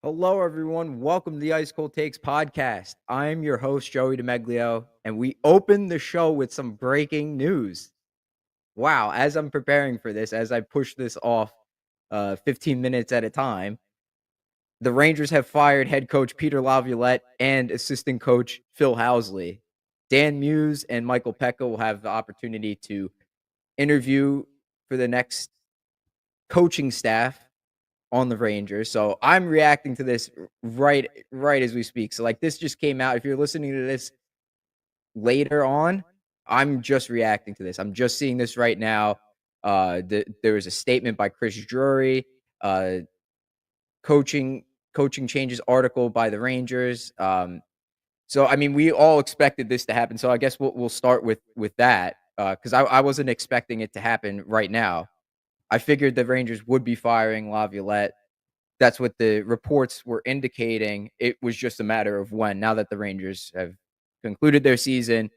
Hello, everyone. Welcome to the Ice Cold Takes podcast. I'm your host, Joey DeMeglio, and we open the show with some breaking news. Wow, as I'm preparing for this, as I push this off 15 minutes at a time, the Rangers have fired head coach Peter Laviolette and assistant coach Phil Housley. Dan Muse and Michael Pekka will have the opportunity to interview for the next coaching staff on the Rangers. So I'm reacting to this right as we speak. So like this just came out. If you're listening to this later on, I'm just reacting to this. I'm just seeing this right now. There was a statement by Chris Drury, uh, coaching coaching changes article by the Rangers. So I mean, we all expected this to happen. So I guess we'll start with that because I wasn't expecting it to happen right now. I figured the Rangers would be firing Laviolette. That's what the reports were indicating. It was just a matter of when. Now that the Rangers have concluded their season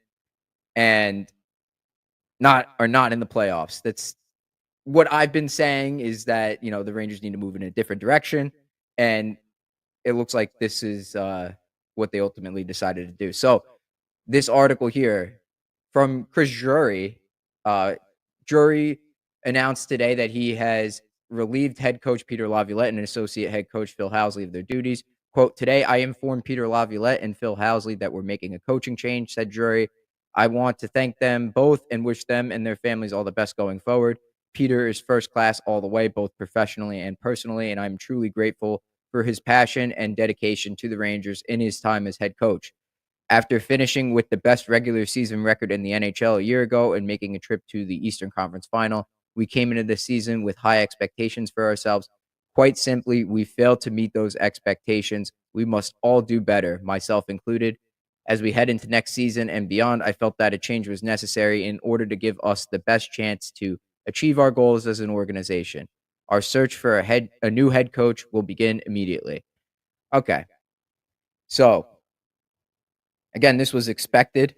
and not in the playoffs. That's what I've been saying is that, the Rangers need to move in a different direction, and it looks like this is, what they ultimately decided to do. So, this article here from Chris Drury, uh, Drury announced today that he has relieved head coach Peter Laviolette and associate head coach Phil Housley of their duties. Quote, "Today, I informed Peter Laviolette and Phil Housley that we're making a coaching change," said Drury. "I want to thank them both and wish them and their families all the best going forward. Peter is first class all the way, both professionally and personally, and I'm truly grateful for his passion and dedication to the Rangers in his time as head coach. After finishing with the best regular season record in the NHL a year ago and making a trip to the Eastern Conference Final, we came into this season with high expectations for ourselves. Quite simply, we failed to meet those expectations. We must all do better, myself included. As we head into next season and beyond, I felt that a change was necessary in order to give us the best chance to achieve our goals as an organization. Our search for a new head coach will begin immediately." Okay. So, again, this was expected.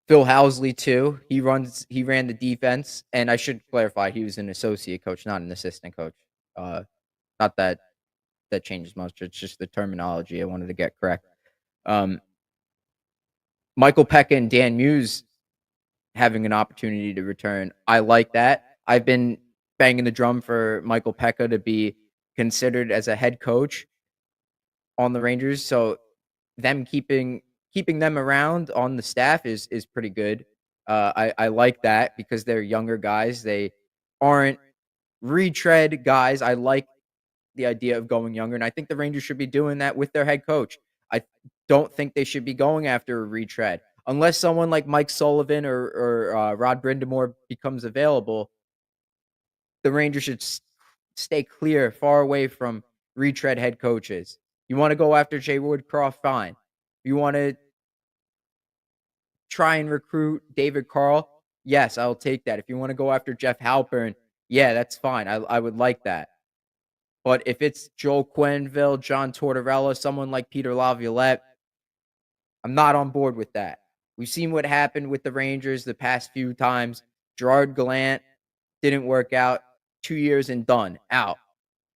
Phil Housley too. He ran the defense, and I should clarify he was an associate coach, not an assistant coach. Uh, Not that that changes much. It's just the terminology I wanted to get correct. Um, Michael Pekka and Dan Muse having an opportunity to return. I like that. I've been banging the drum for Michael Pekka to be considered as a head coach on the Rangers. So them keeping them around on the staff is pretty good. I like that because they're younger guys. They aren't retread guys. I like the idea of going younger, and I think the Rangers should be doing that with their head coach. I don't think they should be going after a retread unless someone like Mike Sullivan or Rod Brindamore becomes available. The Rangers should stay clear, far away from retread head coaches. You want to go after Jay Woodcroft, fine. You want to try and recruit David Carl, yes, I'll take that. If you want to go after Jeff Halpern, yeah, that's fine. I would like that. But if it's Joel Quenneville, John Tortorella, someone like Peter Laviolette, I'm not on board with that. We've seen what happened with the Rangers the past few times. Gerard Gallant didn't work out. 2 years and done. Out.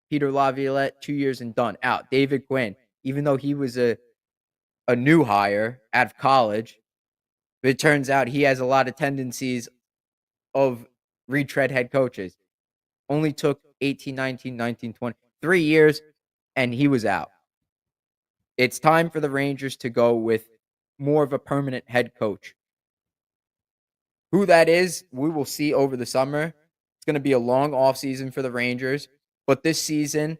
Peter Laviolette, 2 years and done. Out. David Quinn, even though he was a new hire out of college, but it turns out he has a lot of tendencies of retread head coaches. Only took 18, 19, 19, 20, 3 years, and he was out. It's time for the Rangers to go with more of a permanent head coach. Who that is, we will see over the summer. It's going to be a long offseason for the Rangers, but this season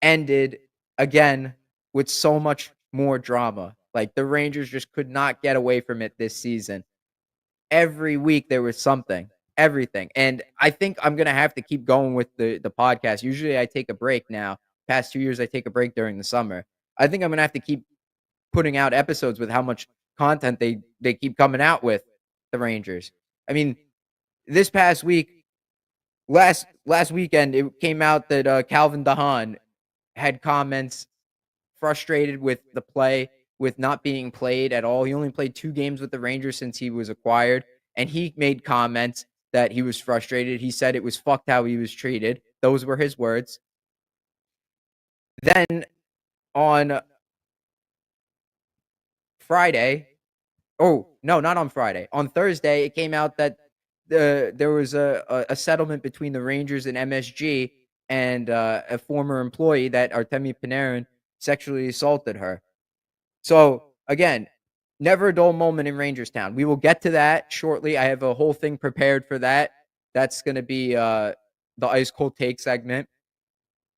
ended again with so much more drama. Like the Rangers just could not get away from it this season. Every week there was something, everything. And I think I'm going to have to keep going with the podcast. Usually I take a break now. Past 2 years I take a break during the summer. I think I'm going to have to keep putting out episodes with how much content they keep coming out with, the Rangers. I mean, this past week, last weekend, it came out that Calvin DeHaan had comments frustrated with the play, with not being played at all. He only played 2 games with the Rangers since he was acquired, and he made comments that he was frustrated. He said it was fucked how he was treated. Those were his words. Then on Friday, oh, no, not on Friday. On Thursday, it came out that there was a settlement between the Rangers and MSG and, a former employee that Artemi Panarin sexually assaulted her. So, again, never a dull moment in Rangerstown. We will get to that shortly. I have a whole thing prepared for that. That's gonna be, the ice cold take segment.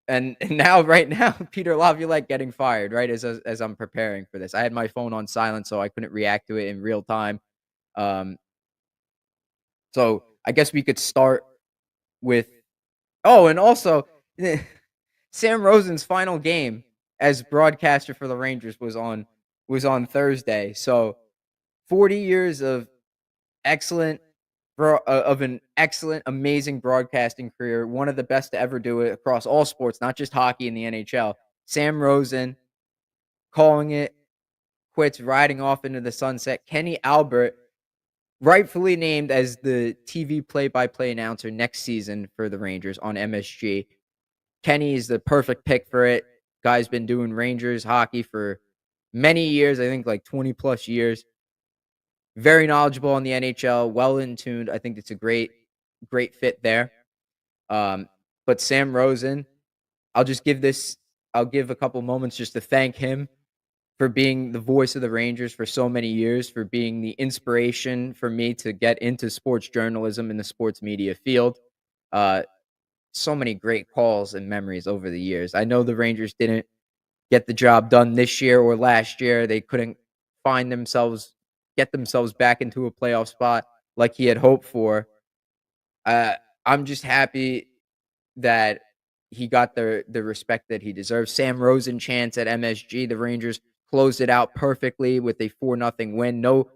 And now right now, Peter Laviolette getting fired, right, as I'm preparing for this. I had my phone on silent, so I couldn't react to it in real time. Um, so I guess we could start with oh, and also, Sam Rosen's final game as broadcaster for the Rangers was on Thursday. So 40 years of excellent of an excellent, amazing broadcasting career, one of the best to ever do it across all sports, not just hockey and the NHL. Sam Rosen calling it quits, riding off into the sunset. Kenny Albert, rightfully named as the TV play-by-play announcer next season for the Rangers on MSG. Kenny is the perfect pick for it. Guy's been doing Rangers hockey for many years, I think like 20 plus years. Very knowledgeable on the NHL, well in tuned. I think it's a great fit there. Um, but Sam Rosen, I'll just give this I'll give a couple moments just to thank him for being the voice of the Rangers for so many years, for being the inspiration for me to get into sports journalism in the sports media field. Uh, so many great calls and memories over the years. I know the Rangers didn't get the job done this year or last year. They couldn't find themselves get themselves back into a playoff spot like he had hoped for. Uh, I'm just happy that he got the respect that he deserves. Sam Rosen chance at MSG. The Rangers closed it out perfectly with a 4-0 win. No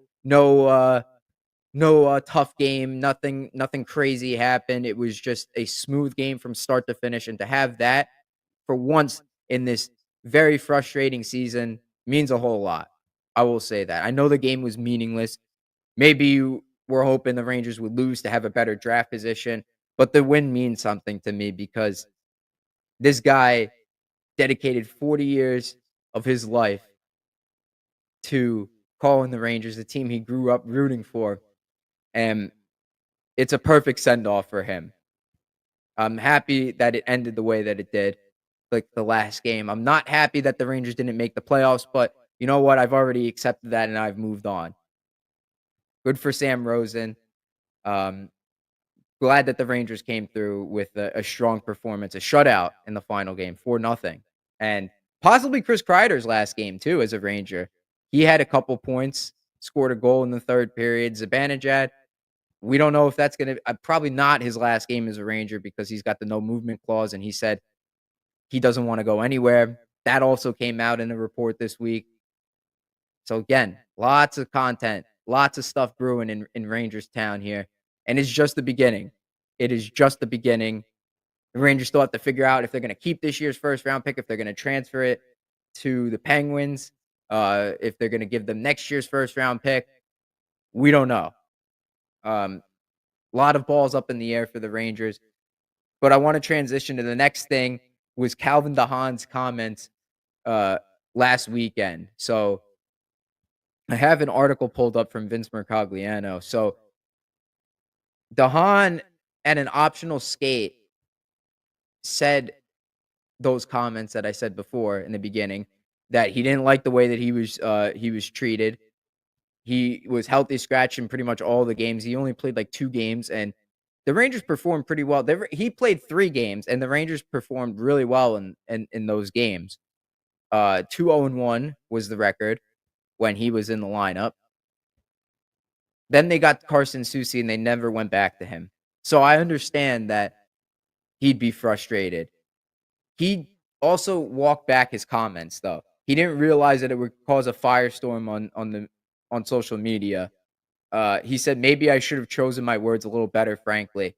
tough game. Nothing crazy happened. It was just a smooth game from start to finish. And to have that for once in this very frustrating season means a whole lot. I will say that. I know the game was meaningless. Maybe you were hoping the Rangers would lose to have a better draft position, but the win means something to me because this guy dedicated 40 years of his life to calling the Rangers, the team he grew up rooting for, and it's a perfect send off for him. I'm happy that it ended the way that it did, like the last game. I'm not happy that the Rangers didn't make the playoffs, but you know what? I've already accepted that and I've moved on. Good for Sam Rosen. Um, Glad that the Rangers came through with a strong performance, a shutout in the final game, 4-0, and possibly Chris Kreider's last game too as a Ranger. He had a couple points, scored a goal in the third period. Zibanejad, we don't know if that's gonna probably not his last game as a Ranger because he's got the no movement clause, and he said he doesn't want to go anywhere. That also came out in a report this week. So again, lots of content, lots of stuff brewing in Rangers Town here. And it's just the beginning. It is just the beginning. The Rangers still have to figure out if they're going to keep this year's first round pick, if they're going to transfer it to the Penguins, if they're going to give them next year's first round pick. We don't know. A lot of balls up in the air for the Rangers. But I want to transition to the next thing was Calvin DeHaan's comments uh, last weekend. So I have an article pulled up from Vince Mercogliano. So DeHaan at an optional skate said those comments that I said before in the beginning, that he didn't like the way that he was treated. He was healthy scratch in pretty much all the games. He only played like 2 games, and the Rangers performed pretty well. He played 3 games, and the Rangers performed really well in those games. 2-0-1 was the record when he was in the lineup. Then they got Carson Soucy, and they never went back to him. So I understand that he'd be frustrated. He also walked back his comments, though. He didn't realize that it would cause a firestorm on social media. He said, "Maybe I should have chosen my words a little better, frankly."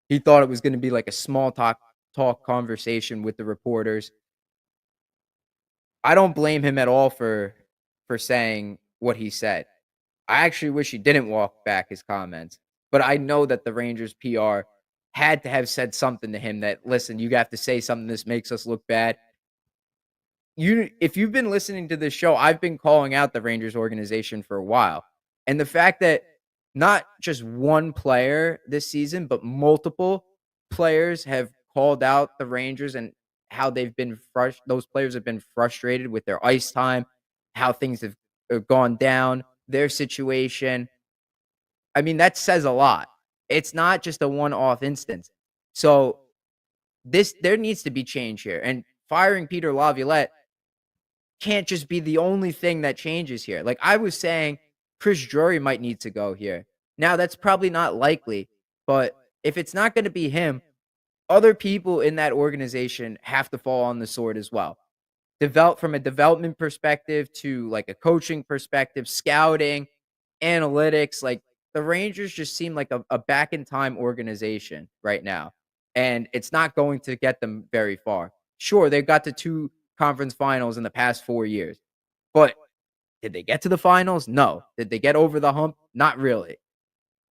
He thought it was gonna be like a small talk conversation with the reporters. I don't blame him at all for saying what he said. I actually wish he didn't walk back his comments, but I know that the Rangers PR had to have said something to him that, "Listen, you have to say something. This makes us look bad." if you've been listening to this show, I've been calling out the Rangers organization for a while. And the fact that not just one player this season, but multiple players have called out the Rangers and how they've been those players have been frustrated with their ice time, how things have gone down, their situation. I mean, that says a lot. It's not just a one-off instance. So there needs to be change here. And firing Peter Laviolette can't just be the only thing that changes here. Like I was saying, Chris Drury might need to go here. Now that's probably not likely, but if it's not going to be him, other people in that organization have to fall on the sword as well. Develop from a development perspective to like a coaching perspective, scouting, analytics. Like the Rangers just seem like a back in time organization right now. And it's not going to get them very far. Sure, they've got to two conference finals in the past 4 years, but did they get to the finals? No. Did they get over the hump? Not really.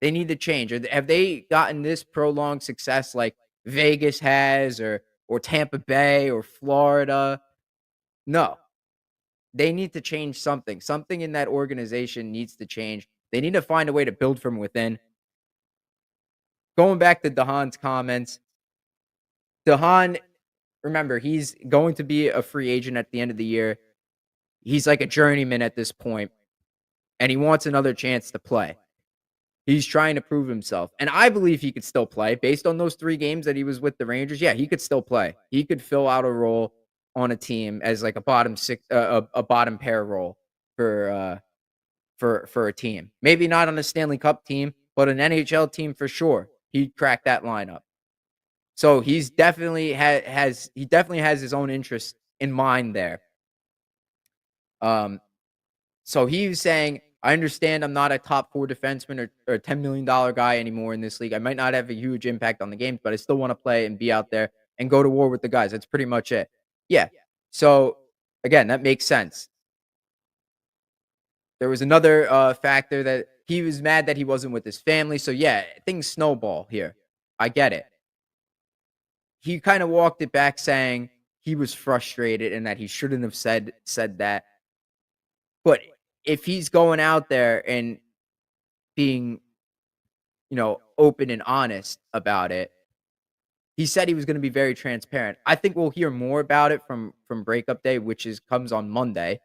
They need to change. Or have they gotten this prolonged success like Vegas has or Tampa Bay or Florida? No. They need to change something. Something in that organization needs to change. They need to find a way to build from within. Going back to Dahan's comments, Dahan, remember, he's going to be a free agent at the end of the year. He's like a journeyman at this point, and he wants another chance to play. He's trying to prove himself, and I believe he could still play based on those 3 games that he was with the Rangers. Yeah, he could still play. He could fill out a role on a team as like a bottom 6 a bottom pair role for for a team. Maybe not on a Stanley Cup team, but an NHL team for sure. He'd crack that lineup. So he's definitely he definitely has his own interests in mind there. Um So he was saying, I understand I'm not a top 4 defenseman or $10 million guy anymore in this league. I might not have a huge impact on the games, but I still want to play and be out there and go to war with the guys. That's pretty much it. Yeah. So again, that makes sense. There was another factor that he was mad that he wasn't with his family. So yeah, things snowball here. I get it. He kind of walked it back saying he was frustrated and that he shouldn't have said that. But if he's going out there and being, open and honest about it, he said he was going to be very transparent. I think we'll hear more about it from breakup day, which comes on Monday.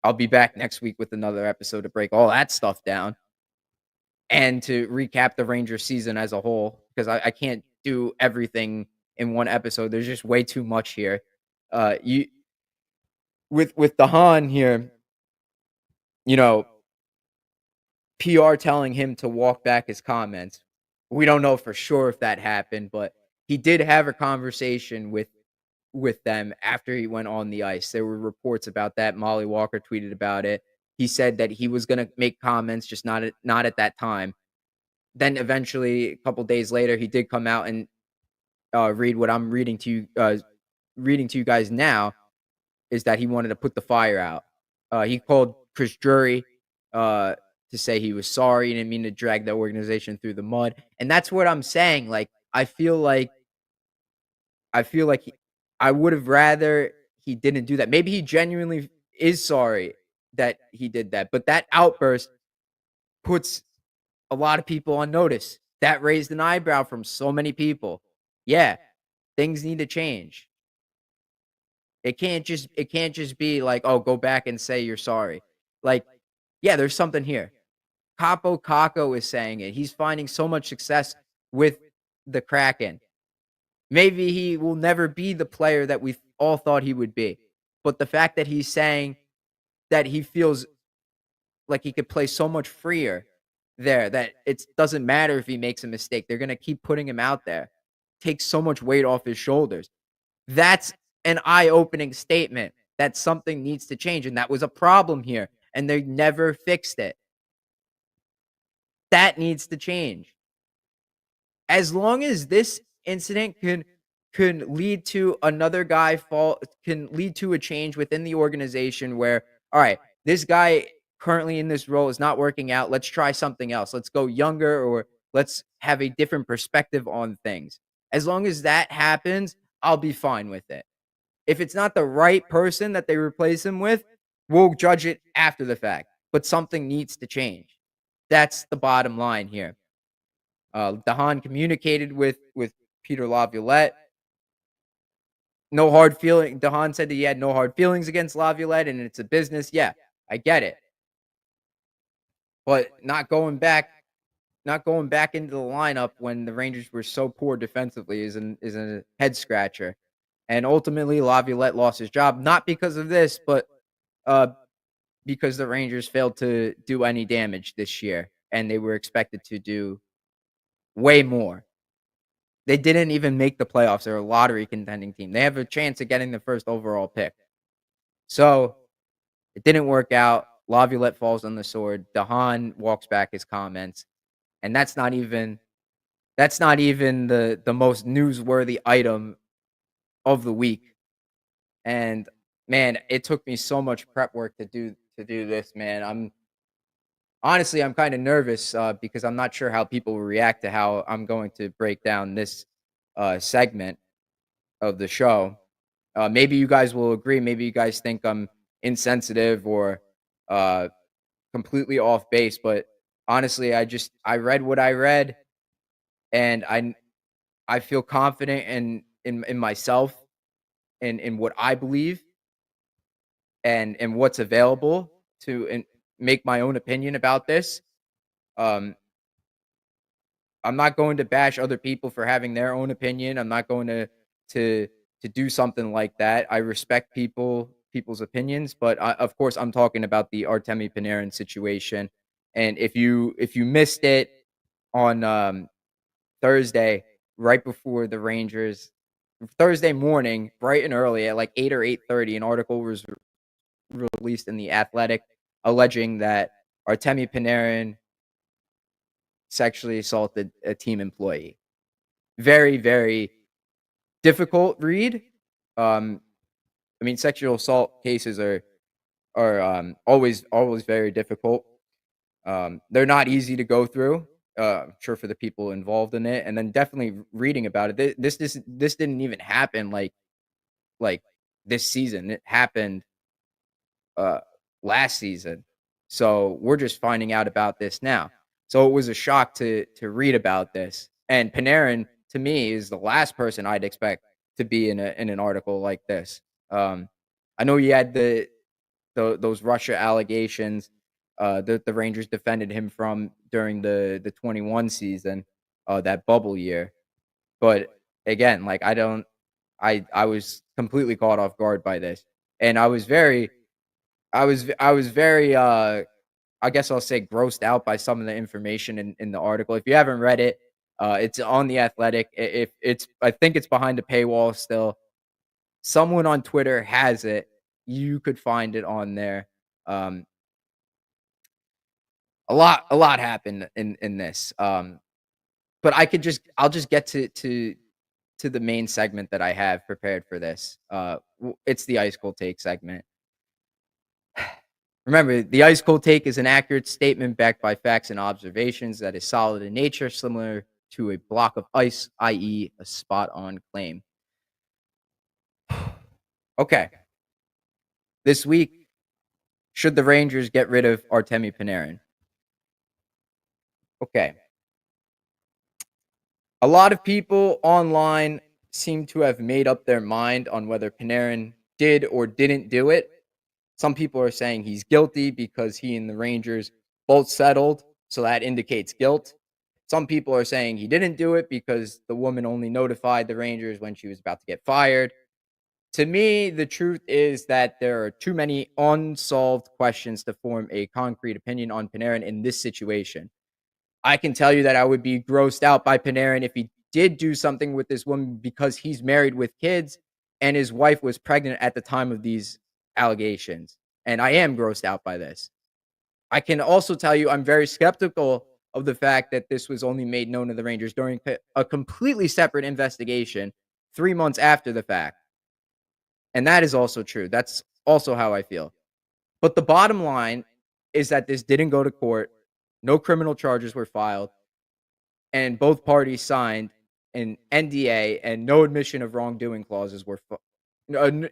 I'll be back next week with another episode to break all that stuff down and to recap the Rangers season as a whole because I can't do everything in one episode. There's just way too much here. You with the Han here, you know, PR telling him to walk back his comments. We don't know for sure if that happened, but he did have a conversation with them after he went on the ice. There were reports about that. Molly Walker tweeted about it. He said that he was going to make comments, just not at that time. Then eventually, a couple days later, he did come out and read what I'm reading to you guys now. Is that he wanted to put the fire out. He called Chris Drury to say he was sorry. He didn't mean to drag the organization through the mud. And that's what I'm saying. Like, I feel like I would have rather he didn't do that. Maybe he genuinely is sorry that he did that. But that outburst puts a lot of people on notice. That raised an eyebrow from so many people. Yeah, things need to change. It can't just be like, "Oh, go back and say you're sorry." Like, yeah, there's something here. Capo Caco is saying it. He's finding so much success with the Kraken. Maybe he will never be the player that we all thought he would be. But the fact that he's saying that he feels like he could play so much freer there that it doesn't matter if he makes a mistake. They're going to keep putting him out there. Takes so much weight off his shoulders. That's an eye-opening statement that something needs to change, and that was a problem here, and they never fixed it. That needs to change. As long as this incident can lead to another guy can lead to a change within the organization where, all right, this guy currently in this role is not working out. Let's try something else. Let's go younger or let's have a different perspective on things. As long as that happens, I'll be fine with it. If it's not the right person that they replace him with, we'll judge it after the fact. But something needs to change. That's the bottom line here. Dahan communicated with Peter Laviolette. No hard feeling. Dahan said that he had no hard feelings against Laviolette, and it's a business. Yeah, I get it, but not going back into the lineup when the Rangers were so poor defensively is a head scratcher. And ultimately, Laviolette lost his job not because of this, but uh, because the Rangers failed to do any damage this year, and they were expected to do way more. They didn't even make the playoffs. They're a lottery contending team. They have a chance of getting the first overall pick. So it didn't work out. Laviolette falls on the sword. Dahan walks back his comments, and that's not even the most newsworthy item of the week. And man, it took me so much prep work to do this, man. I'm kind of nervous because I'm not sure how people will react to how I'm going to break down this segment of the show. Maybe you guys will agree. Maybe you guys think I'm insensitive or uh, completely off base. But honestly, I read what I read, and I feel confident in myself and in what I believe and what's available to make my own opinion about this. Um, I'm not going to bash other people for having their own opinion. I'm not going to to do something like that. I respect people's opinions, but of course, I'm talking about the Artemi Panarin situation. And if you missed it on Thursday, right before the Rangers, Thursday morning, bright and early at like 8 or 8:30, an article was released in the Athletic alleging that Artemi Panarin sexually assaulted a team employee. Very, very difficult read. Um, I mean, sexual assault cases are always very difficult. They're not easy to go through. I'm sure for the people involved in it, and then definitely reading about it. This didn't even happen like this season. It happened uh last season. So we're just finding out about this now. So it was a shock to read about this. And Panarin to me is the last person I'd expect to be in an article like this. Um I know he had those Russia allegations that the Rangers defended him from during the 21 season, that bubble year. But again, like I was completely caught off guard by this. And I was very I guess I'll say grossed out by some of the information in the article. If you haven't read it, it's on the Athletic. If it's I think it's behind a paywall still. Someone on Twitter has it. You could find it on there. Um, a lot happened in this. But I'll just get to the main segment that I have prepared for this. It's the ice cold take segment. Remember, the ice cold take is an accurate statement backed by facts and observations that is solid in nature, similar to a block of ice, i.e., a spot on claim. Okay. This week, should the Rangers get rid of Artemi Panarin? Okay. A lot of people online seem to have made up their mind on whether Panarin did or didn't do it. Some people are saying he's guilty because he and the Rangers both settled, so that indicates guilt. Some people are saying he didn't do it because the woman only notified the Rangers when she was about to get fired. To me, the truth is that there are too many unsolved questions to form a concrete opinion on Panarin in this situation. I can tell you that I would be grossed out by Panarin if he did do something with this woman because he's married with kids and his wife was pregnant at the time of these allegations. And I am grossed out by this. I can also tell you I'm very skeptical of the fact that this was only made known to the Rangers during a completely separate investigation 3 months after the fact. And that is also true. That's also how I feel. But the bottom line is that this didn't go to court. No criminal charges were filed, and both parties signed an NDA, and no admission of wrongdoing clauses n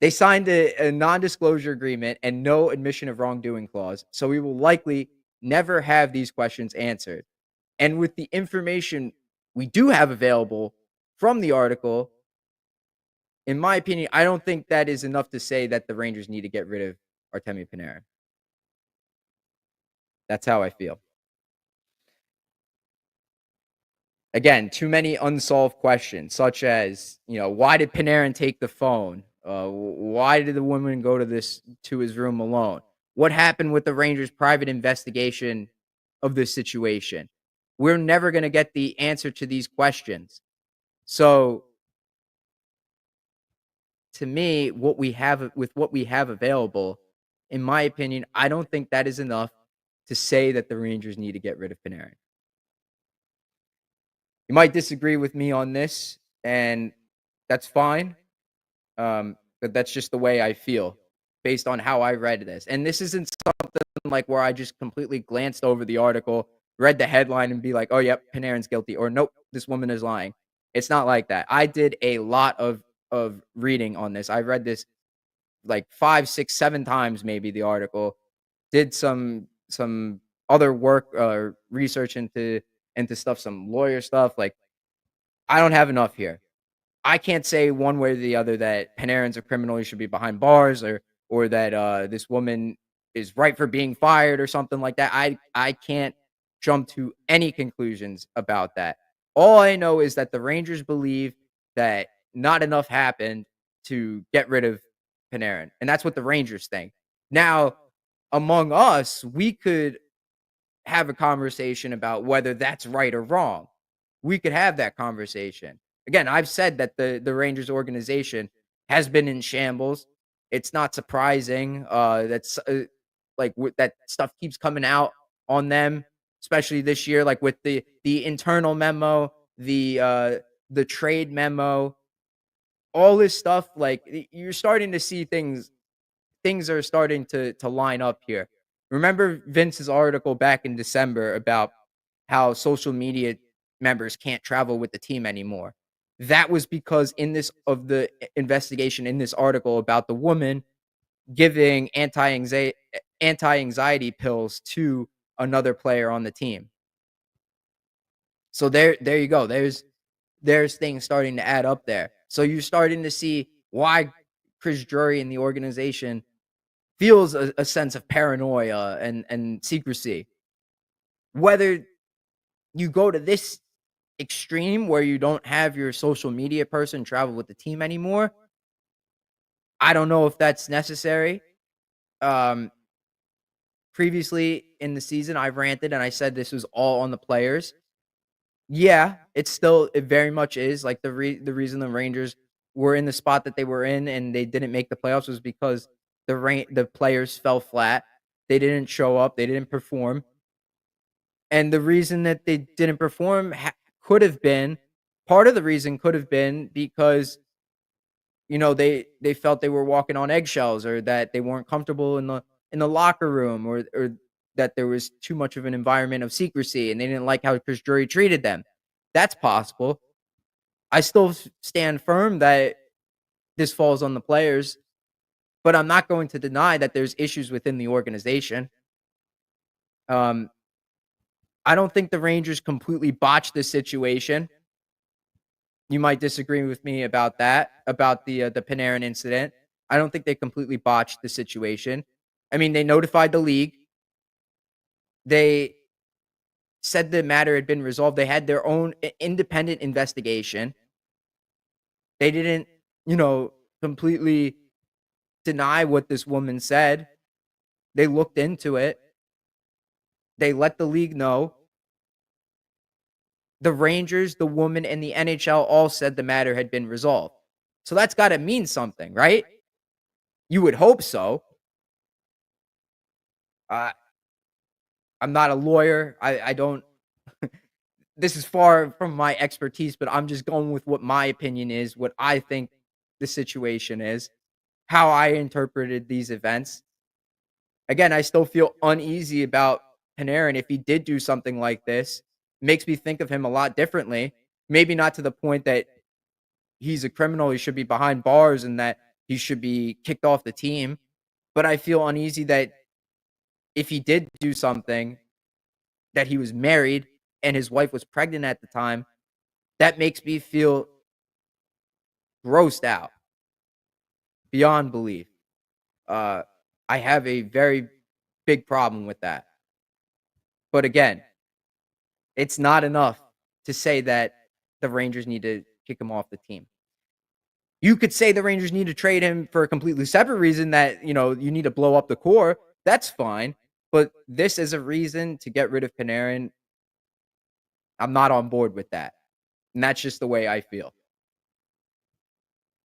they signed a non-disclosure agreement and no admission of wrongdoing clause, so we will likely never have these questions answered. And with the information we do have available from the article, in my opinion, I don't think that is enough to say that the Rangers need to get rid of Artemi Panarin. That's how I feel. Again, too many unsolved questions, such as, why did Panarin take the phone? Why did the woman go to his room alone? What happened with the Rangers' private investigation of this situation? We're never going to get the answer to these questions. So, to me, what we have available, in my opinion, I don't think that is enough to say that the Rangers need to get rid of Panarin. You might disagree with me on this, and that's fine. But that's just the way I feel based on how I read this. And this isn't something like where I just completely glanced over the article, read the headline, and be like, "Oh, yep, Panarin's guilty," or "Nope, this woman is lying." It's not like that. I did a lot of reading on this. I read this like 5, 6, 7 times, maybe the article. Did some other work, research into stuff, some lawyer stuff. Like, I don't have enough here. I can't say one way or the other that Panarin's a criminal, he should be behind bars, or that this woman is right for being fired or something like that. I can't jump to any conclusions about that. All I know is that the Rangers believe that not enough happened to get rid of Panarin, and that's what the Rangers think. Now, among us, we could have a conversation about whether that's right or wrong. We could have that conversation. Again, I've said that the Rangers organization has been in shambles. It's not surprising that's that stuff keeps coming out on them, especially this year, like with the internal memo, the trade memo, all this stuff. Like you're starting to see things are starting to line up here. Remember Vince's article back in December about how social media members can't travel with the team anymore. That was because in this of the investigation in this article about the woman giving anti-anxiety pills to another player on the team. So there you go. There's things starting to add up there. So you're starting to see why Chris Drury and the organization feels a sense of paranoia and secrecy. Whether you go to this extreme where you don't have your social media person travel with the team anymore, I don't know if that's necessary. Um, Previously in the season, I ranted and I said this was all on the players. Yeah, it very much is. Like the reason the Rangers were in the spot that they were in and they didn't make the playoffs was because the players fell flat. They didn't show up. They didn't perform. And the reason that they didn't perform could have been part of the reason could have been because they felt they were walking on eggshells, or that they weren't comfortable in the locker room, or that there was too much of an environment of secrecy and they didn't like how Chris Drury treated them. That's possible. I still stand firm that this falls on the players, but I'm not going to deny that there's issues within the organization. Um, I don't think the Rangers completely botched this situation. You might disagree with me about that, about the Panarin incident. I don't think they completely botched the situation. I mean, they notified the league. They said the matter had been resolved. They had their own independent investigation. They didn't, completely deny what this woman said. They looked into it. They let the league know. The Rangers, the woman, and the NHL all said the matter had been resolved. So that's got to mean something, right? You would hope so. Uh, I'm not a lawyer. I don't. This is far from my expertise, but I'm just going with what my opinion is, what I think the situation is, how I interpreted these events. Again, I still feel uneasy about Panarin. If he did do something like this, makes me think of him a lot differently. Maybe not to the point that he's a criminal, he should be behind bars, and that he should be kicked off the team. But I feel uneasy that if he did do something, that he was married and his wife was pregnant at the time, that makes me feel grossed out beyond belief. Uh, I have a very big problem with that. But again, it's not enough to say that the Rangers need to kick him off the team. You could say the Rangers need to trade him for a completely separate reason, that, you need to blow up the core. That's fine. But this is a reason to get rid of Panarin. I'm not on board with that. And that's just the way I feel.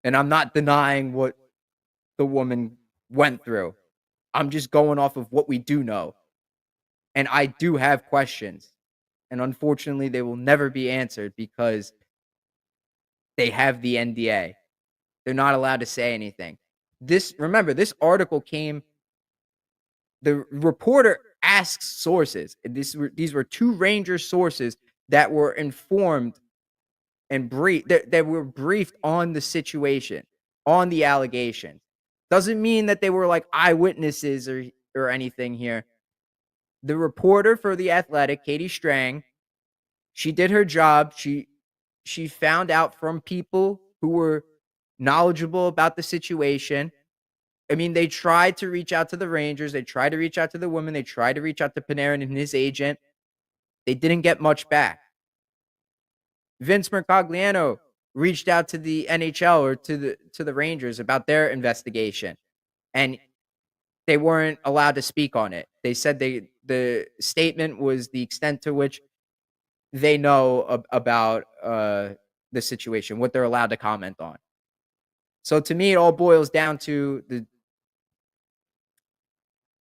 And I'm not denying what the woman went through. I'm just going off of what we do know. And I do have questions. And unfortunately, they will never be answered because they have the NDA. They're not allowed to say anything. Remember, this article came, the reporter asks sources. And these were two Ranger sources that were informed and that were briefed on the situation, on the allegations. Doesn't mean that they were like eyewitnesses or anything here. The reporter for The Athletic, Katie Strang, she did her job. She found out from people who were knowledgeable about the situation. I mean, they tried to reach out to the Rangers. They tried to reach out to the woman. They tried to reach out to Panarin and his agent. They didn't get much back. Vince Mercogliano reached out to the NHL or to the Rangers about their investigation, and they weren't allowed to speak on it. They said the statement was the extent to which they know about the situation, what they're allowed to comment on. So to me, it all boils down to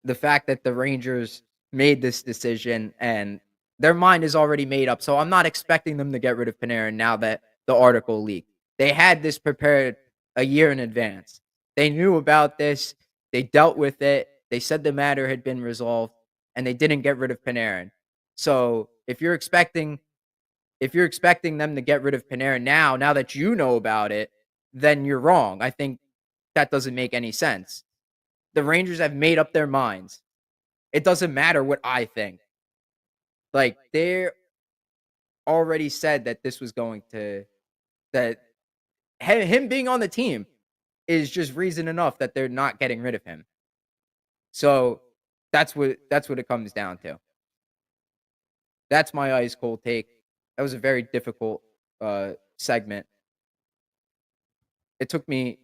the fact that the Rangers made this decision and their mind is already made up. So I'm not expecting them to get rid of Panarin now that the article leaked. They had this prepared a year in advance. They knew about this. They dealt with it. They said the matter had been resolved and they didn't get rid of Panarin. So if you're expecting them to get rid of Panarin now that you know about it, then you're wrong. I think that doesn't make any sense. The Rangers have made up their minds. It doesn't matter what I think. Like, they already said that this was that him being on the team is just reason enough that they're not getting rid of him. So that's what it comes down to. That's my ice cold take. That was a very difficult segment. It took me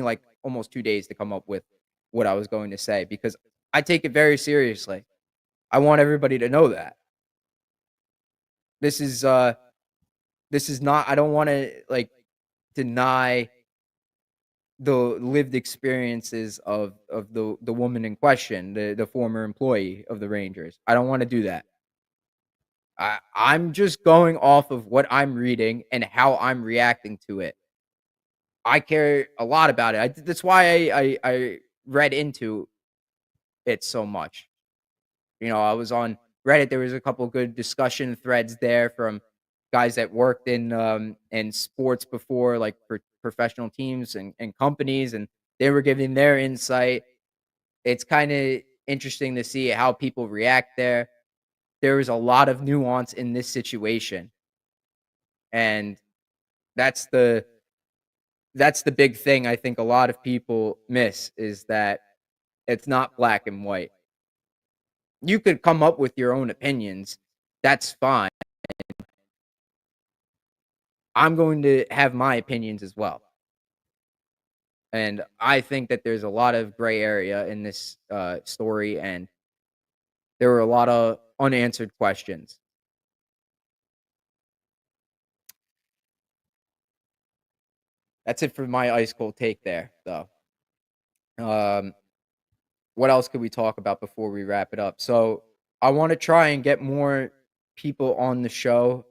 like almost 2 days to come up with what I was going to say because I take it very seriously. I want everybody to know that. This is not, I don't want to like deny the lived experiences of the woman in question, the former employee of the Rangers. I don't want to do that. I'm just going off of what I'm reading and how I'm reacting to it. I care a lot about it. That's why I read into it so much. I was on Reddit. There was a couple good discussion threads there from guys that worked in sports before, like for professional teams and companies, and they were giving their insight. It's kind of interesting to see how people react there. There was a lot of nuance in this situation, and that's the big thing I think a lot of people miss is that it's not black and white. You could come up with your own opinions. That's fine. I'm going to have my opinions as well. And I think that there's a lot of gray area in this story, and there were a lot of unanswered questions. That's it for my ice cold take there, though. What else could we talk about before we wrap it up? So I want to try and get more people on the show.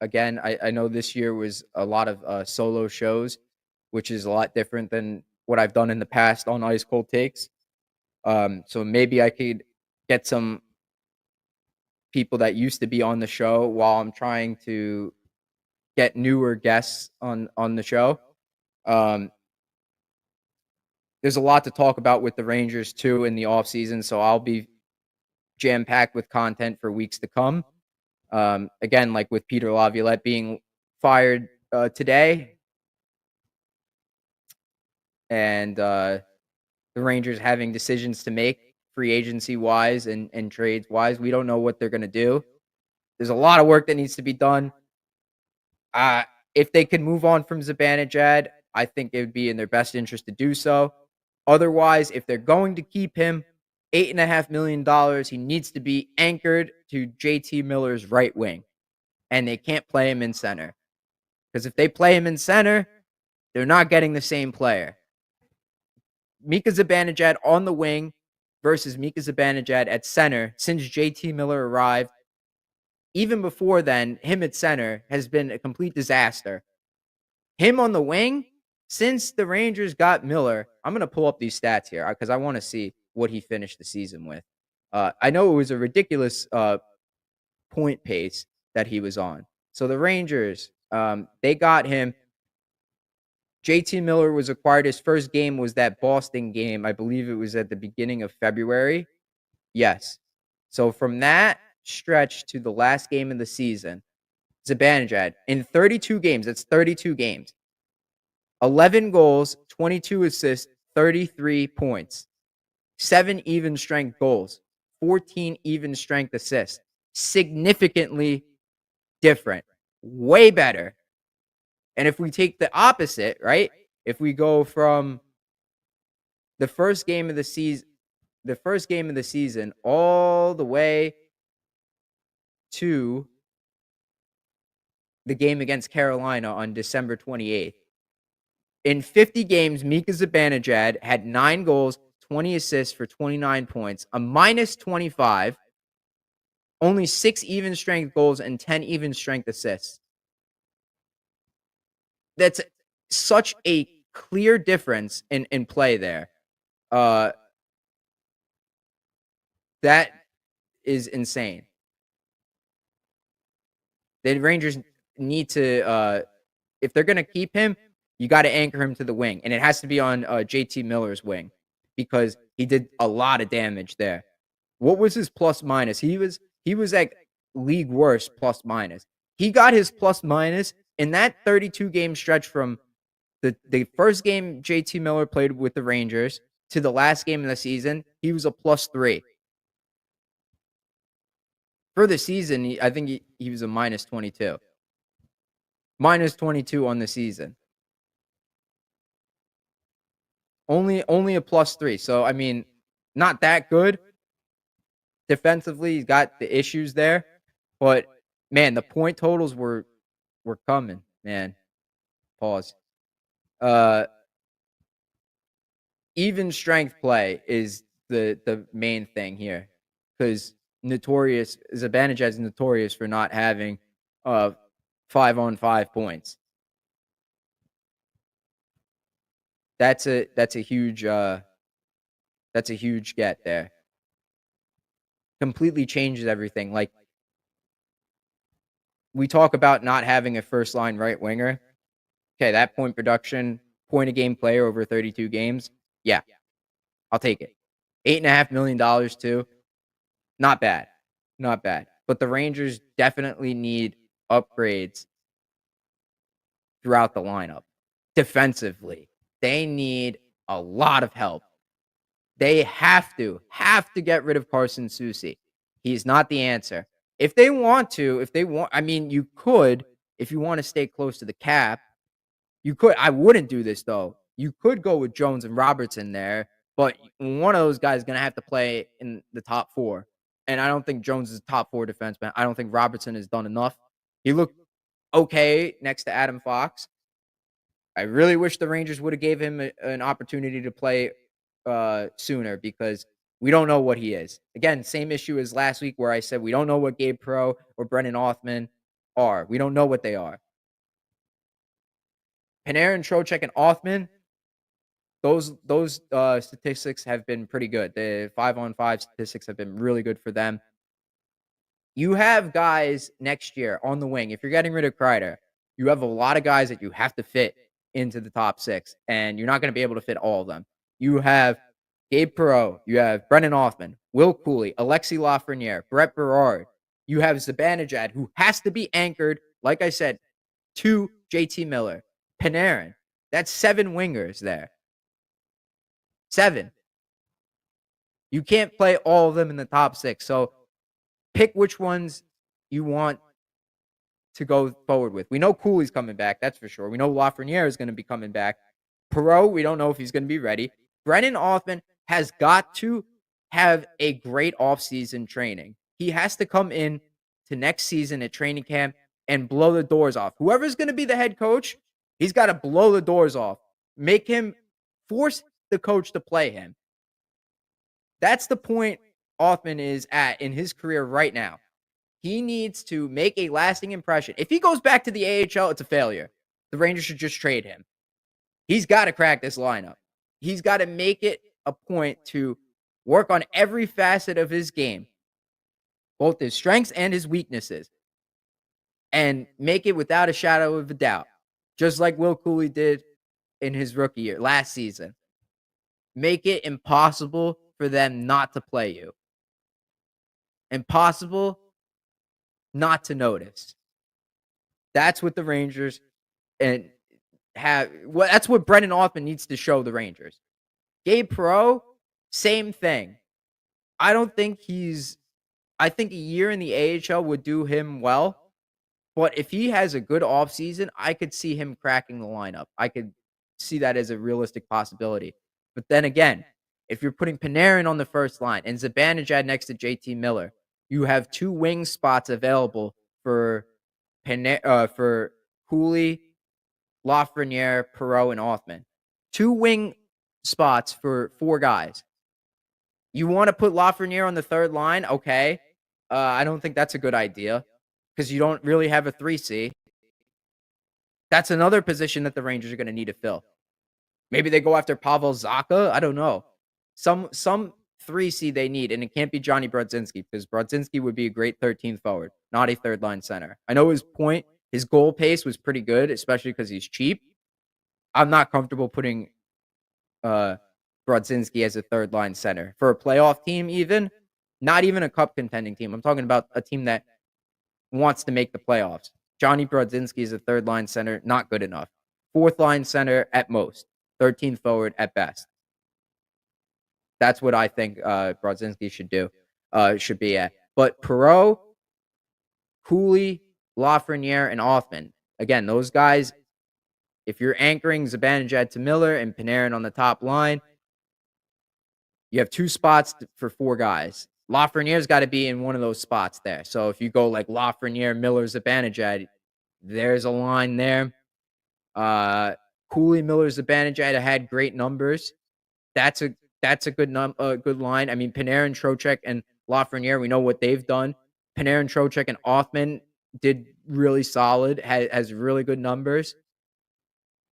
Again, I know this year was a lot of solo shows, which is a lot different than what I've done in the past on Ice Cold Takes. So maybe I could get some people that used to be on the show while I'm trying to get newer guests on the show. Um, there's a lot to talk about with the Rangers too in the offseason, so I'll be jam packed with content for weeks to come. Again, like with Peter Laviolette being fired today, and the Rangers having decisions to make free agency wise and trades wise. We don't know what they're going to do. There's a lot of work that needs to be done. Uh, if they can move on from Zibanejad, I think it would be in their best interest to do so. Otherwise, if they're going to keep him, $8.5 million, he needs to be anchored to JT Miller's right wing, and they can't play him in center. Because if they play him in center, they're not getting the same player. Mika Zibanejad on the wing versus Mika Zibanejad at center since JT Miller arrived. Even before then, him at center has been a complete disaster. Him on the wing, since the Rangers got Miller, I'm going to pull up these stats here because I want to see what he finished the season with. I know it was a ridiculous point pace that he was on. So the Rangers, they got him. JT Miller was acquired. His first game was that Boston game. I believe it was at the beginning of February. Yes. So from that stretch to the last game of the season, Zibanejad in 32 games, that's 32 games, 11 goals, 22 assists, 33 points, 7 even strength goals, 14 even strength assists. Significantly different. Way better. And if we take the opposite, right? If we go from the first game of the season all the way to the game against Carolina on December 28th. In 50 games, Mika Zibanejad had 9 goals, 20 assists for 29 points, a minus 25, only 6 even strength goals, and 10 even strength assists. That's such a clear difference in play there. That is insane. The Rangers need to, if they're going to keep him, you got to anchor him to the wing, and it has to be on JT Miller's wing because he did a lot of damage there. What was his plus minus? He was at league worst plus minus. He got his plus minus in that 32 game stretch from the first game JT Miller played with the Rangers to the last game of the season. He was a +3. For the season, I think he was a minus 22. Minus 22 on the season. Only a +3. So, I mean, not that good. Defensively, he's got the issues there. But, man, the point totals were coming, man. Pause. Even strength play is the main thing here. Because Zibanejad is notorious for not having 5-on-5 points. That's a huge get there. Completely changes everything. Like we talk about not having a first line right winger. Okay, that point production, point a game player over 32 games. Yeah, I'll take it. $8.5 million too. Not bad. Not bad. But the Rangers definitely need upgrades throughout the lineup. Defensively, they need a lot of help. They have to get rid of Carson Soucy. He's not the answer. If they want, I mean, you could, if you want to stay close to the cap, you could. I wouldn't do this though. You could go with Jones and Robertson there, but one of those guys is going to have to play in the top 4. And I don't think Jones is a top 4 defenseman. I don't think Robertson has done enough. He looked okay next to Adam Fox. I really wish the Rangers would have gave him an opportunity to play sooner because we don't know what he is. Again, same issue as last week where I said we don't know what Gabe Pro or Brennan Othman are. We don't know what they are. Panarin, Trocheck, and Othman, those statistics have been pretty good. The 5-on-5 statistics have been really good for them. You have guys next year on the wing. If you're getting rid of Kreider, you have a lot of guys that you have to fit into the top 6, and you're not gonna be able to fit all of them. You have Gabe Perreault, you have Brennan Othmann, Will Cooley, Alexis Lafreniere, Brett Berard. You have Zibanejad, who has to be anchored, like I said, to JT Miller, Panarin. That's 7 wingers there. 7. You can't play all of them in the top 6. So pick which ones you want to go forward with. We know Cooley's coming back, that's for sure. We know Lafreniere is going to be coming back. Perreault, we don't know if he's going to be ready. Brennan Othmann has got to have a great offseason training. He has to come in to next season at training camp and blow the doors off. Whoever's going to be the head coach, he's got to blow the doors off. Make him force the coach to play him. That's the point Othmann is at in his career right now. He needs to make a lasting impression. If he goes back to the AHL, it's a failure. The Rangers should just trade him. He's got to crack this lineup. He's got to make it a point to work on every facet of his game, both his strengths and his weaknesses, and make it without a shadow of a doubt, just like Will Cooley did in his rookie year, last season. Make it impossible for them not to play you. Impossible not to notice. That's what the Rangers and that's what Brennan Othmann needs to show the Rangers. Gabe Perreault, same thing. I think a year in the AHL would do him well, but if he has a good offseason, I could see him cracking the lineup. I could see that as a realistic possibility. But then again, if you're putting Panarin on the first line and Zibanejad next to JT Miller, you have 2 wing spots available for Cooley, Lafreniere, Perreault, and Othmann. 2 wing spots for 4 guys. You want to put Lafreniere on the third line? Okay. I don't think that's a good idea because you don't really have a 3C. That's another position that the Rangers are going to need to fill. Maybe they go after Pavel Zacha. I don't know. Some 3C they need, and it can't be Johnny Brodzinski because Brodzinski would be a great 13th forward, not a third line center. I know his goal pace was pretty good, especially because he's cheap. I'm not comfortable putting Brodzinski as a third line center for a playoff team, not even a cup contending team. I'm talking about a team that wants to make the playoffs. Johnny Brodzinski is a third line center, not good enough. 4th line center at most, 13th forward at best. That's what I think Brodzinski should be at. But Perreault, Cooley, Lafreniere, and Othmann. Again, those guys, if you're anchoring Zibanejad to Miller and Panarin on the top line, you have 2 spots for 4 guys. Lafreniere's got to be in one of those spots there. So if you go like Lafreniere, Miller, Zibanejad, there's a line there. Cooley, Miller, Zibanejad had great numbers. That's a good line. I mean, Panarin, Trocheck, and Lafreniere, we know what they've done. Panarin, Trocheck, and Othmann did really solid, has really good numbers.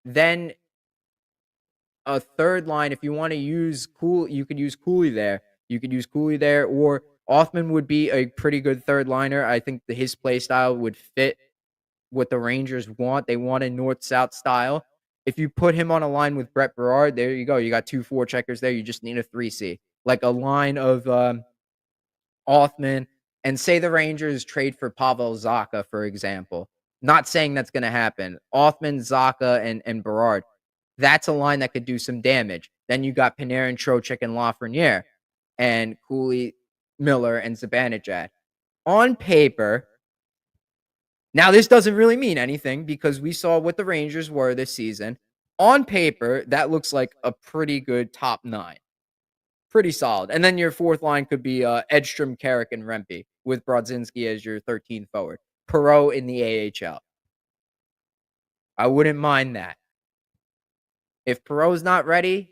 Then a third line, if you want to use you could use Cooley there. Or Othmann would be a pretty good third liner. I think his play style would fit what the Rangers want. They want a north-south style. If you put him on a line with Brett Berard, there you go. You got 2 forecheckers there. You just need a 3C. Like a line of Othmann, and say the Rangers trade for Pavel Zacha, for example. Not saying that's going to happen. Othmann, Zacha, and Berard. That's a line that could do some damage. Then you got Panarin, Trocheck, and Lafreniere, and Cooley, Miller, and Zibanejad. On paper, now this doesn't really mean anything because we saw what the Rangers were this season. On paper, that looks like a pretty good top 9. Pretty solid. And then your 4th line could be Edstrom, Carrick, and Rempe with Brodzinski as your 13th forward. Perreault in the AHL. I wouldn't mind that. If Perreault's not ready,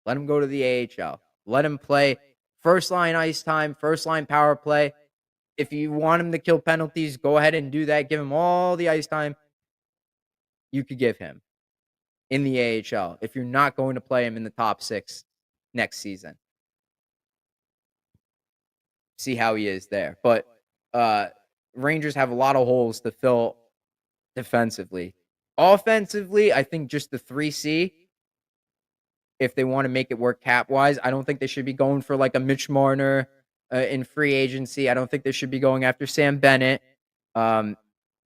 let him go to the AHL. Let him play first line ice time, first line power play. If you want him to kill penalties, go ahead and do that. Give him all the ice time you could give him in the AHL if you're not going to play him in the top 6 next season. See how he is there. But Rangers have a lot of holes to fill defensively. Offensively, I think just the 3C, if they want to make it work cap wise, I don't think they should be going for like a Mitch Marner in free agency. I don't think they should be going after Sam Bennett. Um,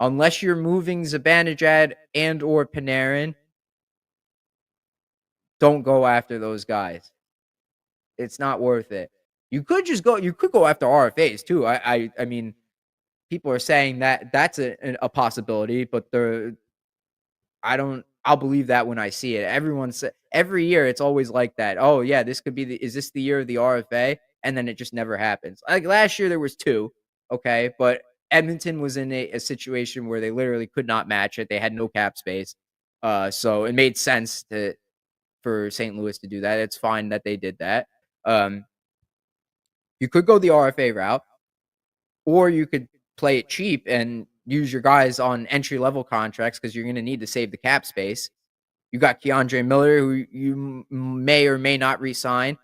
unless you're moving Zibanejad and or Panarin, don't go after those guys. It's not worth it. You could go after RFAs too. I mean, people are saying that that's a possibility, but I'll believe that when I see it. Every year it's always like that. Oh yeah, this could be is this the year of the RFA? And then it just never happens. Like last year there was two, okay, but Edmonton was in a situation where they literally could not match it. They had no cap space. So it made sense for St. Louis to do that. It's fine that they did that. Um, you could go the RFA route, or you could play it cheap and use your guys on entry level contracts because you're going to need to save the cap space. You got Keandre Miller, who you may or may not re-sign.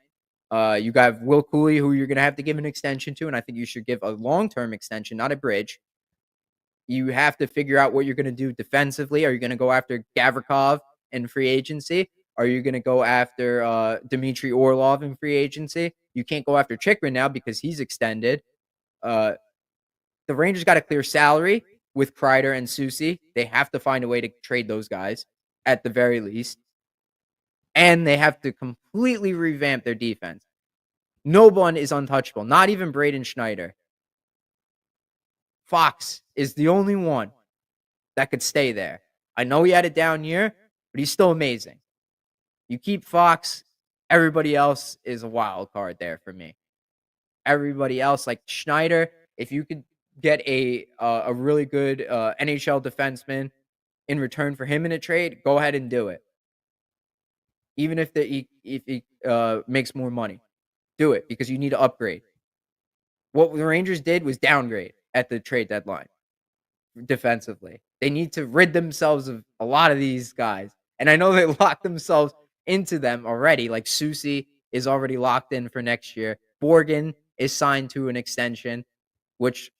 You got Will Cooley, who you're going to have to give an extension to, and I think you should give a long-term extension, not a bridge. You have to figure out what you're going to do defensively. Are you going to go after Gavrikov in free agency? Are you going to go after Dmitry Orlov in free agency? You can't go after Chikrin now because he's extended. The Rangers got to clear salary with Kreider and Soucy. They have to find a way to trade those guys at the very least. And they have to completely revamp their defense. No one is untouchable, not even Braden Schneider. Fox is the only one that could stay there. I know he had a down year, but he's still amazing. You keep Fox, everybody else is a wild card there for me. Everybody else, like Schneider, if you could get a really good NHL defenseman in return for him in a trade, go ahead and do it. Even if he makes more money, do it because you need to upgrade. What the Rangers did was downgrade at the trade deadline defensively. They need to rid themselves of a lot of these guys. And I know they locked themselves into them already. Like Soucy is already locked in for next year. Borgen is signed to an extension, which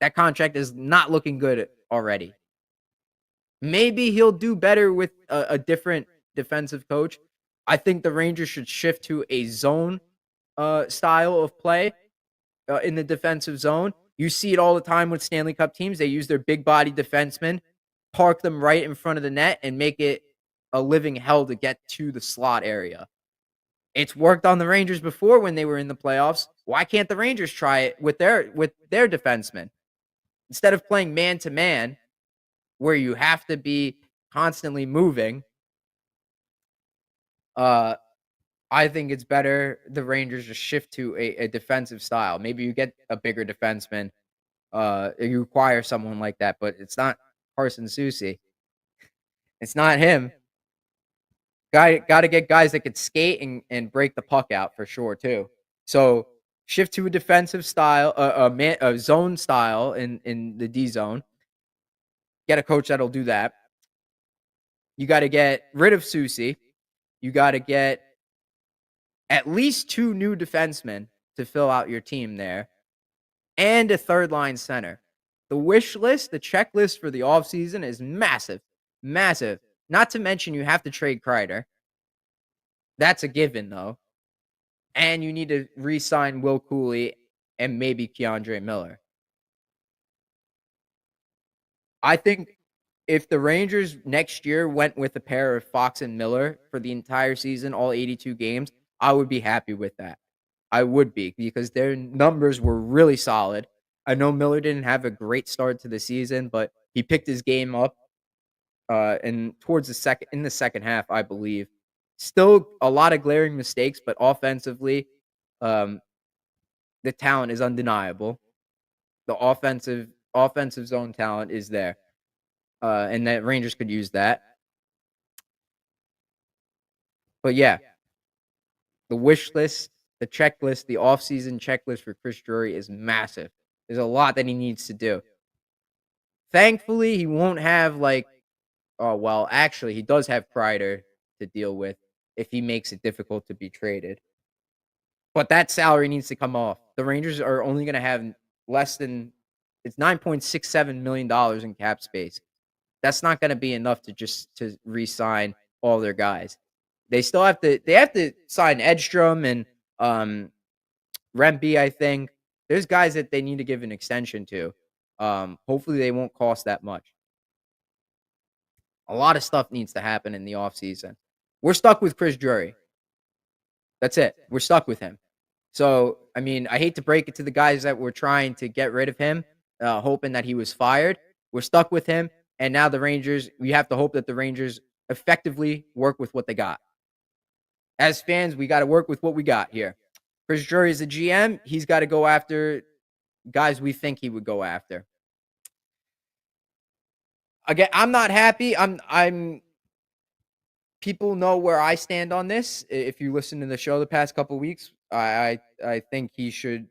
that contract is not looking good already. Maybe he'll do better with a different defensive coach. I think the Rangers should shift to a zone style of play in the defensive zone. You see it all the time with Stanley Cup teams. They use their big body defensemen, park them right in front of the net, and make it a living hell to get to the slot area. It's worked on the Rangers before when they were in the playoffs. Why can't the Rangers try it with their defensemen? Instead of playing man to man, where you have to be constantly moving, I think it's better the Rangers just shift to a defensive style. Maybe you get a bigger defenseman. You require someone like that, but it's not Carson Soucy. It's not him. Got to get guys that could skate and break the puck out for sure too. So shift to a defensive style, a zone style in the D zone. Get a coach that'll do that. You got to get rid of Soucy. You got to get at least 2 new defensemen to fill out your team there, and a third line center. The wish list, the checklist for the offseason is massive. Massive. Not to mention you have to trade Kreider. That's a given, though. And you need to re-sign Will Cooley and maybe Keandre Miller. I think if the Rangers next year went with a pair of Fox and Miller for the entire season, all 82 games, I would be happy with that. I would be because their numbers were really solid. I know Miller didn't have a great start to the season, but he picked his game up and towards the second half, I believe. Still a lot of glaring mistakes, but offensively, the talent is undeniable. The offensive zone talent is there. And that Rangers could use that. But yeah, the wish list, the checklist, the offseason checklist for Chris Drury is massive. There's a lot that he needs to do. Thankfully, he won't have actually, he does have Kreider to deal with if he makes it difficult to be traded. But that salary needs to come off. The Rangers are only going to have less than It's $9.67 million in cap space. That's not going to be enough to re-sign all their guys. They have to sign Edstrom and Rempe, I think. There's guys that they need to give an extension to. Hopefully they won't cost that much. A lot of stuff needs to happen in the offseason. We're stuck with Chris Drury. That's it. We're stuck with him. So, I mean, I hate to break it to the guys that were trying to get rid of him, hoping that he was fired. We're stuck with him. And now the Rangers, we have to hope that the Rangers effectively work with what they got. As fans, we got to work with what we got here. Chris Drury is a GM. He's got to go after guys we think he would go after. Again, I'm not happy. I'm people know where I stand on this. If you listen to the show the past couple weeks, I think he should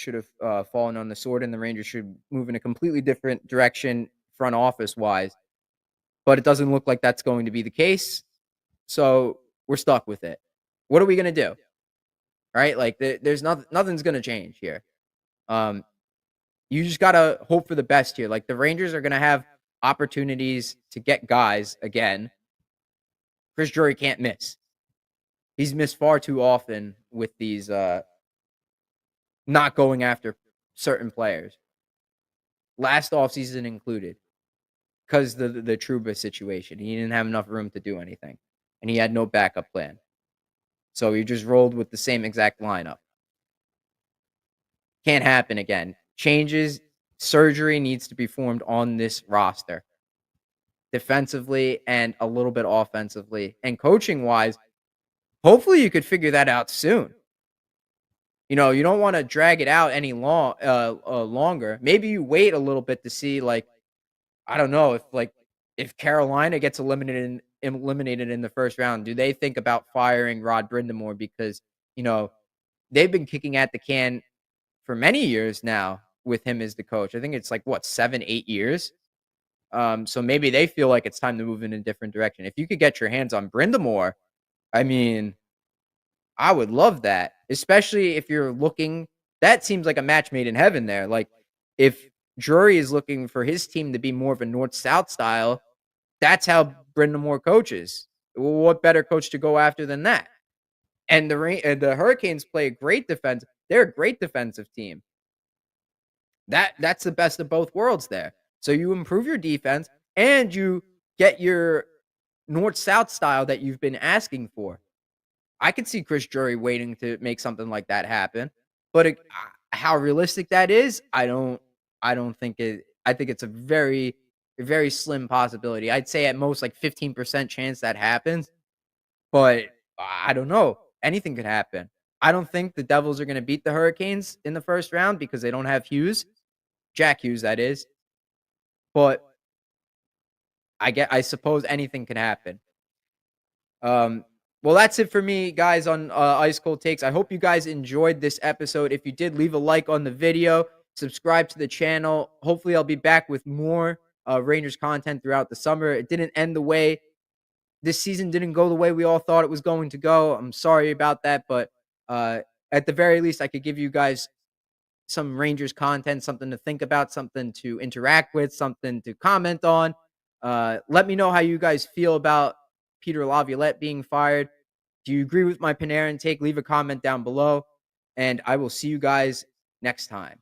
have fallen on the sword, and the Rangers should move in a completely different direction, front office wise. But it doesn't look like that's going to be the case, so we're stuck with it. What are we gonna do? Right? Like there's nothing's gonna change here. You just gotta hope for the best here. Like the Rangers are gonna have opportunities to get guys again. Chris Drury can't miss. He's missed far too often with these not going after certain players. Last offseason included. Because the Trouba situation. He didn't have enough room to do anything. And he had no backup plan. So he just rolled with the same exact lineup. Can't happen again. Changes, surgery needs to be formed on this roster. Defensively and a little bit offensively. And coaching wise, hopefully you could figure that out soon. You know, you don't want to drag it out any longer. Maybe you wait a little bit to see, like, I don't know if Carolina gets eliminated in the first round, do they think about firing Rod Brindamore because they've been kicking at the can for many years now with him as the coach. I think it's like what 7-8 years. So maybe they feel like it's time to move in a different direction. If you could get your hands on Brindamore, I mean, I would love that, especially if you're looking. That seems like a match made in heaven there. Like if Drury is looking for his team to be more of a north-south style, that's how Brindamore coaches. What better coach to go after than that? And the Hurricanes play a great defense. They're a great defensive team. That's the best of both worlds there. So you improve your defense and you get your north-south style that you've been asking for. I could see Chris Drury waiting to make something like that happen, but how realistic that is, I don't think it. I think it's a very, very slim possibility. I'd say at most like 15% chance that happens, but I don't know. Anything could happen. I don't think the Devils are going to beat the Hurricanes in the first round because they don't have Hughes, Jack Hughes, that is. But I suppose anything can happen. Well, that's it for me, guys, on Ice Cold Takes. I hope you guys enjoyed this episode. If you did, leave a like on the video. Subscribe to the channel. Hopefully, I'll be back with more Rangers content throughout the summer. It didn't end the way this season didn't go the way we all thought it was going to go. I'm sorry about that, but at the very least, I could give you guys some Rangers content, something to think about, something to interact with, something to comment on. Let me know how you guys feel about Peter Laviolette being fired. Do you agree with my Panarin take? Leave a comment down below, and I will see you guys next time.